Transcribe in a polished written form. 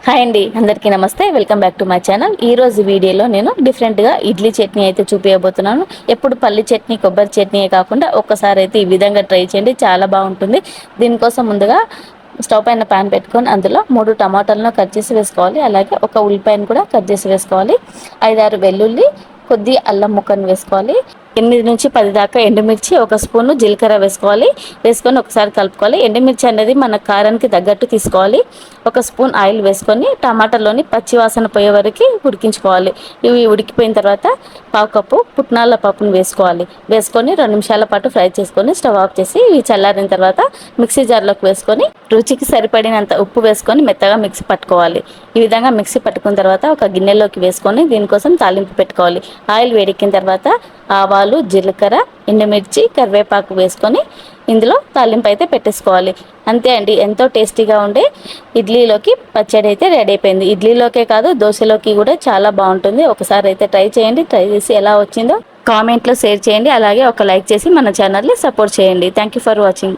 Hi అండి, అందరికీ నమస్తే. Welcome back to my channel. ఈ రోజు వీడియోలో నేను డిఫరెంట్గా ఇడ్లీ చట్నీ అయితే చూపించబోతున్నాను. ఎప్పుడు పల్లి చట్నీ, కొబ్బరి చట్నీ కాకుండా ఒక్కసారి అయితే ఈ విధంగా ట్రై చేయండి, చాలా బాగుంటుంది. దీనికోసం ముందుగా స్టవ్ పైన ప్యాన్ పెట్టుకొని అందులో 3 టమాటాలను కట్ చేసి వేసుకోవాలి. అలాగే ఒక ఉల్లిపాయను కూడా కట్ చేసి వేసుకోవాలి. 5-6 వెల్లుల్లి, కొద్ది అల్లం ముక్కను వేసుకోవాలి. 8 నుంచి 10 దాకా ఎండుమిర్చి, 1 స్పూను జీలకర్ర వేసుకోవాలి. వేసుకొని ఒకసారి కలుపుకోవాలి. ఎండుమిర్చి అనేది మన కారానికి తగ్గట్టు తీసుకోవాలి. 1 స్పూన్ ఆయిల్ వేసుకొని టమాటాలోని పచ్చివాసన పోయే వరకు ఉడికించుకోవాలి. ఇవి ఉడికిపోయిన తర్వాత 1/2 కప్పు పుట్నాల పప్పును వేసుకోవాలి. వేసుకొని 2 నిమిషాల పాటు ఫ్రై చేసుకొని స్టవ్ ఆఫ్ చేసి ఇవి చల్లారిన తర్వాత మిక్సీ జార్లోకి వేసుకొని రుచికి సరిపడినంత ఉప్పు వేసుకొని మెత్తగా మిక్సీ పట్టుకోవాలి. ఈ విధంగా మిక్సీ పట్టుకున్న తర్వాత ఒక గిన్నెలోకి వేసుకొని దీనికోసం తాలింపు పెట్టుకోవాలి. ఆయిల్ వేడెక్కిన తర్వాత ఆవాలు, జీలకర్ర, ఎండుమిర్చి, కరివేపాకు వేసుకొని ఇందులో తాలింపు అయితే పెట్టేసుకోవాలి. అంతే అండి, ఎంతో టేస్టీగా ఉండే ఇడ్లీలోకి పచ్చడి అయితే రెడీ అయిపోయింది. ఇడ్లీలోకే కాదు, దోశలోకి కూడా చాలా బాగుంటుంది. ఒకసారి అయితే ట్రై చేయండి. ట్రై చేసి ఎలా వచ్చిందో కామెంట్లో షేర్ చేయండి. అలాగే ఒక లైక్ చేసి మన ఛానల్ని సపోర్ట్ చేయండి. Thank you for watching.